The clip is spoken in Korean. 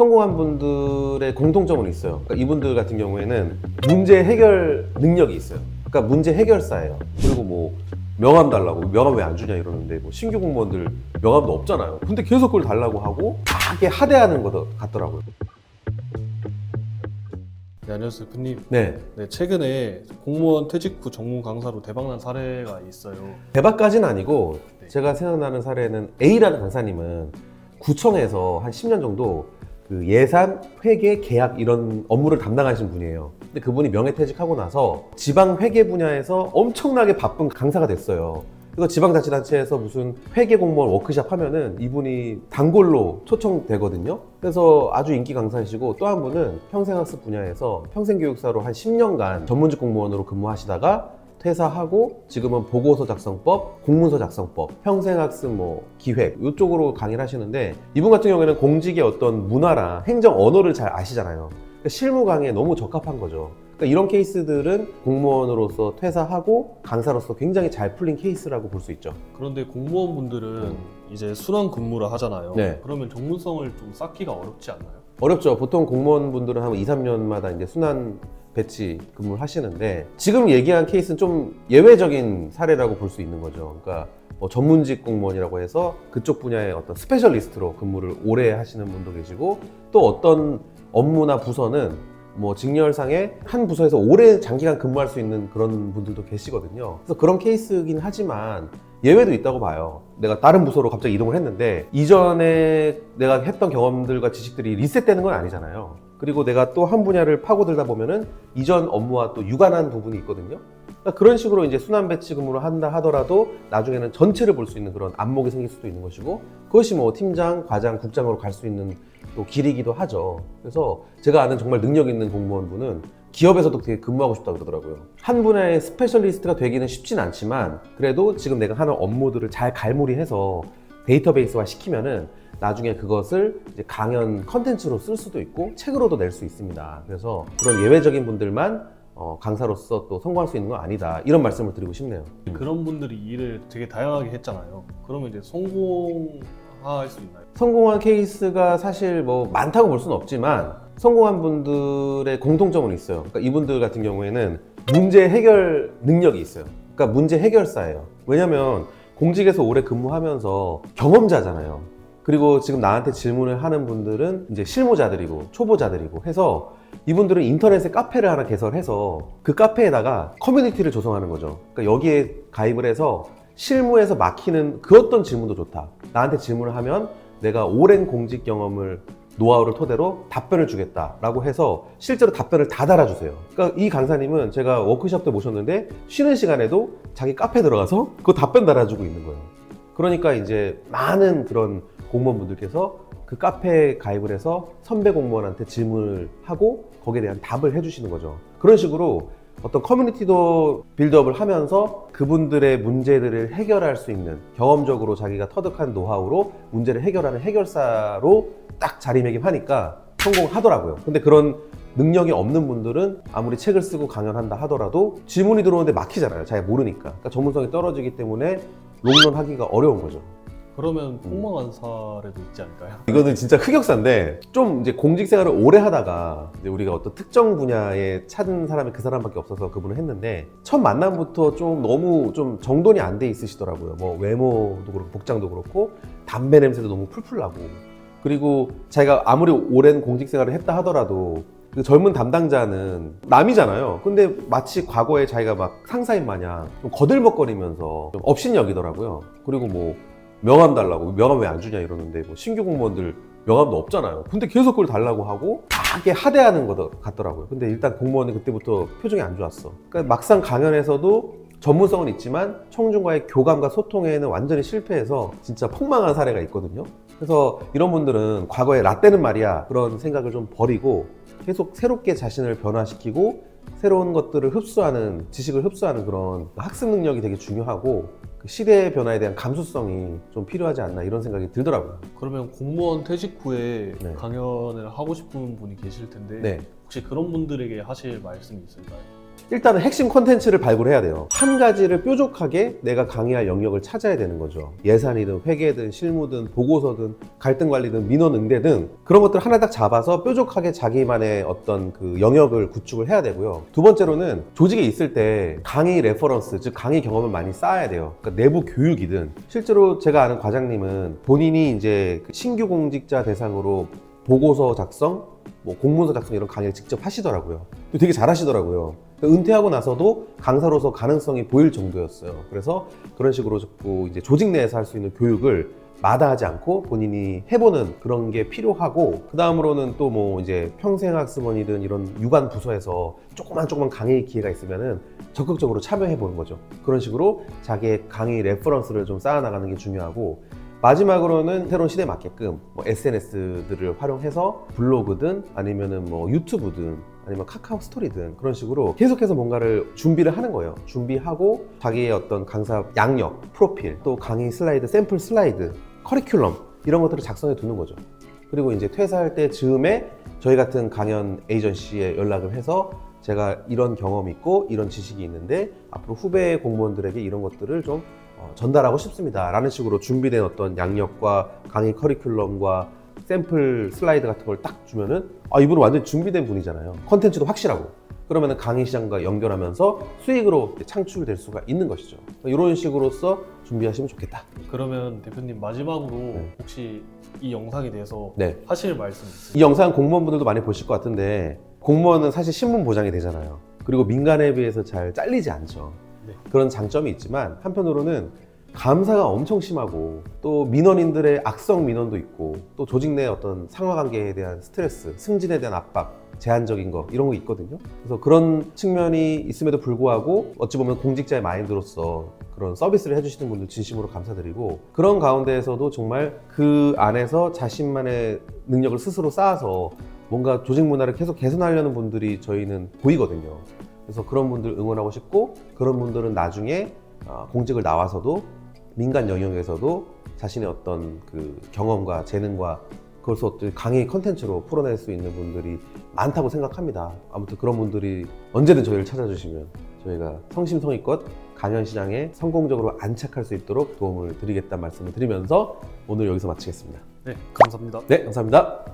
성공한 분들의 공통점은 있어요. 그러니까 이분들 같은 경우에는 문제 해결 능력이 있어요. 그러니까 문제 해결사예요. 그리고 뭐 명함 달라고, 명함 왜 안 주냐 이러는데 뭐 신규 공무원들 명함도 없잖아요. 근데 계속 그걸 달라고 하고 되게 하대하는 것 같더라고요. 네, 안녕하세요, 대표님. 네, 네, 최근에 공무원 퇴직 후 전문 강사로 대박난 사례가 있어요. 대박까지는 아니고 네. 제가 생각나는 사례는 A라는 강사님은 구청에서 한 10년 정도 그 예산, 회계, 계약 이런 업무를 담당하신 분이에요. 근데 그분이 명예퇴직하고 나서 지방 회계 분야에서 엄청나게 바쁜 강사가 됐어요. 그래서 지방자치단체에서 무슨 회계 공무원 워크숍 하면은 이분이 단골로 초청되거든요. 그래서 아주 인기 강사이시고, 또 한 분은 평생학습 분야에서 평생교육사로 한 10년간 전문직 공무원으로 근무하시다가 퇴사하고 지금은 보고서 작성법, 공문서 작성법, 평생학습 기획 이쪽으로 강의를 하시는데, 이분 같은 경우에는 공직의 어떤 문화랑 행정 언어를 잘 아시잖아요. 그러니까 실무 강의에 너무 적합한 거죠. 그러니까 이런 케이스들은 공무원으로서 퇴사하고 강사로서 굉장히 잘 풀린 케이스라고 볼 수 있죠. 그런데 공무원분들은 이제 순환 근무를 하잖아요. 네. 그러면 전문성을 좀 쌓기가 어렵지 않나요? 어렵죠. 보통 공무원분들은 한 2, 3년마다 이제 순환 배치 근무를 하시는데, 지금 얘기한 케이스는 좀 예외적인 사례라고 볼 수 있는 거죠. 그러니까 뭐 전문직 공무원이라고 해서 그쪽 분야의 어떤 스페셜리스트로 근무를 오래 하시는 분도 계시고, 또 어떤 업무나 부서는 뭐 직렬상에 한 부서에서 오래 장기간 근무할 수 있는 그런 분들도 계시거든요. 그래서 그런 케이스긴 하지만 예외도 있다고 봐요. 내가 다른 부서로 갑자기 이동을 했는데 이전에 내가 했던 경험들과 지식들이 리셋되는 건 아니잖아요. 그리고 내가 또 한 분야를 파고들다 보면은 이전 업무와 또 유관한 부분이 있거든요. 그러니까 그런 식으로 이제 순환 배치 근무를 한다 하더라도 나중에는 전체를 볼 수 있는 그런 안목이 생길 수도 있는 것이고, 그것이 뭐 팀장, 과장, 국장으로 갈 수 있는 또 길이기도 하죠. 그래서 제가 아는 정말 능력 있는 공무원분은 기업에서도 되게 근무하고 싶다고 그러더라고요. 한 분야의 스페셜리스트가 되기는 쉽진 않지만, 그래도 지금 내가 하는 업무들을 잘 갈무리해서 데이터베이스화 시키면은 나중에 그것을 이제 강연 컨텐츠로 쓸 수도 있고 책으로도 낼 수 있습니다. 그래서 그런 예외적인 분들만 강사로서 또 성공할 수 있는 건 아니다, 이런 말씀을 드리고 싶네요. 그런 분들이 일을 되게 다양하게 했잖아요. 그러면 이제 성공할 수 있나요? 성공한 케이스가 사실 뭐 많다고 볼 수는 없지만 성공한 분들의 공통점은 있어요. 그러니까 이분들 같은 경우에는 문제 해결 능력이 있어요. 그러니까 문제 해결사예요. 왜냐면 공직에서 오래 근무하면서 경험자잖아요. 그리고 지금 나한테 질문을 하는 분들은 이제 실무자들이고 초보자들이고 해서, 이분들은 인터넷에 카페를 하나 개설해서 그 카페에다가 커뮤니티를 조성하는 거죠. 그러니까 여기에 가입을 해서 실무에서 막히는 그 어떤 질문도 좋다, 나한테 질문을 하면 내가 오랜 공직 경험을 노하우를 토대로 답변을 주겠다라고 해서 실제로 답변을 다 달아주세요. 그러니까 이 강사님은 제가 워크숍 때 모셨는데 쉬는 시간에도 자기 카페에 들어가서 그 답변 달아주고 있는 거예요. 그러니까 이제 많은 그런 공무원분들께서 그 카페에 가입을 해서 선배 공무원한테 질문을 하고 거기에 대한 답을 해주시는 거죠. 그런 식으로 어떤 커뮤니티도 빌드업을 하면서 그분들의 문제들을 해결할 수 있는, 경험적으로 자기가 터득한 노하우로 문제를 해결하는 해결사로 딱 자리매김하니까 성공하더라고요. 근데 그런 능력이 없는 분들은 아무리 책을 쓰고 강연한다 하더라도 질문이 들어오는데 막히잖아요. 잘 모르니까. 그러니까 전문성이 떨어지기 때문에 롱런하기가 어려운 거죠. 그러면 폭망한 사례도 있지 않을까요? 이거는 진짜 흑역사인데, 좀 이제 공직 생활을 오래 하다가 이제 우리가 어떤 특정 분야에 찾은 사람이 그 사람밖에 없어서 그분을 했는데, 첫 만남부터 좀 너무 좀 정돈이 안 돼 있으시더라고요. 뭐 외모도 그렇고 복장도 그렇고 담배 냄새도 너무 풀풀 나고, 그리고 자기가 아무리 오랜 공직 생활을 했다 하더라도 그 젊은 담당자는 남이잖아요. 근데 마치 과거에 자기가 막 상사인 마냥 좀 거들먹거리면서 좀 업신여기더라고요. 그리고 뭐 명함 달라고, 명함 왜 안 주냐 이러는데 뭐 신규 공무원들 명함도 없잖아요. 근데 계속 그걸 달라고 하고 되게 하대하는 것 같더라고요. 근데 일단 공무원이 그때부터 표정이 안 좋았어. 그러니까 막상 강연에서도 전문성은 있지만 청중과의 교감과 소통에는 완전히 실패해서 진짜 폭망한 사례가 있거든요. 그래서 이런 분들은 과거에 라떼는 말이야 그런 생각을 좀 버리고 계속 새롭게 자신을 변화시키고 새로운 것들을 흡수하는, 지식을 흡수하는 그런 학습 능력이 되게 중요하고, 그 시대의 변화에 대한 감수성이 좀 필요하지 않나, 이런 생각이 들더라고요. 그러면 공무원 퇴직 후에 네. 강연을 하고 싶은 분이 계실 텐데 네. 혹시 그런 분들에게 하실 말씀이 있을까요? 일단은 핵심 콘텐츠를 발굴해야 돼요. 한 가지를 뾰족하게 내가 강의할 영역을 찾아야 되는 거죠. 예산이든 회계든 실무든 보고서든 갈등 관리든 민원 응대든 그런 것들 하나 딱 잡아서 뾰족하게 자기만의 어떤 그 영역을 구축을 해야 되고요. 두 번째로는 조직에 있을 때 강의 레퍼런스, 즉 강의 경험을 많이 쌓아야 돼요. 그러니까 내부 교육이든 실제로 제가 아는 과장님은 본인이 이제 그 신규 공직자 대상으로 보고서 작성, 뭐 공문서 작성 이런 강의를 직접 하시더라고요. 되게 잘하시더라고요. 은퇴하고 나서도 강사로서 가능성이 보일 정도였어요. 그래서 그런 식으로 자꾸 이제 조직 내에서 할 수 있는 교육을 마다하지 않고 본인이 해보는 그런 게 필요하고, 그 다음으로는 또 뭐 이제 평생학습원이든 이런 유관 부서에서 조그만 강의 기회가 있으면은 적극적으로 참여해보는 거죠. 그런 식으로 자기의 강의 레퍼런스를 좀 쌓아나가는 게 중요하고, 마지막으로는 새로운 시대에 맞게끔 뭐 SNS들을 활용해서 블로그든 아니면은 뭐 유튜브든 아니면 카카오 스토리든 그런 식으로 계속해서 뭔가를 준비를 하는 거예요. 준비하고 자기의 어떤 강사 양력, 프로필, 또 강의 슬라이드, 샘플 슬라이드, 커리큘럼 이런 것들을 작성해 두는 거죠. 그리고 이제 퇴사할 때 즈음에 저희 같은 강연 에이전시에 연락을 해서 제가 이런 경험이 있고 이런 지식이 있는데 앞으로 후배 공무원들에게 이런 것들을 좀 전달하고 싶습니다 라는 식으로 준비된 어떤 양력과 강의 커리큘럼과 샘플 슬라이드 같은 걸 딱 주면은 이분은 완전 준비된 분이잖아요. 컨텐츠도 확실하고, 그러면은 강의 시장과 연결하면서 수익으로 창출될 수가 있는 것이죠. 이런 식으로서 준비하시면 좋겠다. 그러면 대표님 마지막으로 혹시 이 영상에 대해서 네. 하실 말씀 있으세요? 이 영상 공무원분들도 많이 보실 것 같은데, 공무원은 사실 신분 보장이 되잖아요. 그리고 민간에 비해서 잘 잘리지 않죠. 네. 그런 장점이 있지만 한편으로는 감사가 엄청 심하고, 또 민원인들의 악성 민원도 있고, 또 조직 내 어떤 상하관계에 대한 스트레스, 승진에 대한 압박, 제한적인 거 이런 거 있거든요. 그래서 그런 측면이 있음에도 불구하고 어찌 보면 공직자의 마인드로서 그런 서비스를 해주시는 분들 진심으로 감사드리고, 그런 가운데에서도 정말 그 안에서 자신만의 능력을 스스로 쌓아서 뭔가 조직 문화를 계속 개선하려는 분들이 저희는 보이거든요. 그래서 그런 분들 응원하고 싶고, 그런 분들은 나중에 공직을 나와서도 민간 영역에서도 자신의 어떤 그 경험과 재능과 그것을 어떤 강의 컨텐츠로 풀어낼 수 있는 분들이 많다고 생각합니다. 아무튼 그런 분들이 언제든 저희를 찾아주시면 저희가 성심성의껏 강연 시장에 성공적으로 안착할 수 있도록 도움을 드리겠다는 말씀을 드리면서 오늘 여기서 마치겠습니다. 네, 감사합니다. 네, 감사합니다.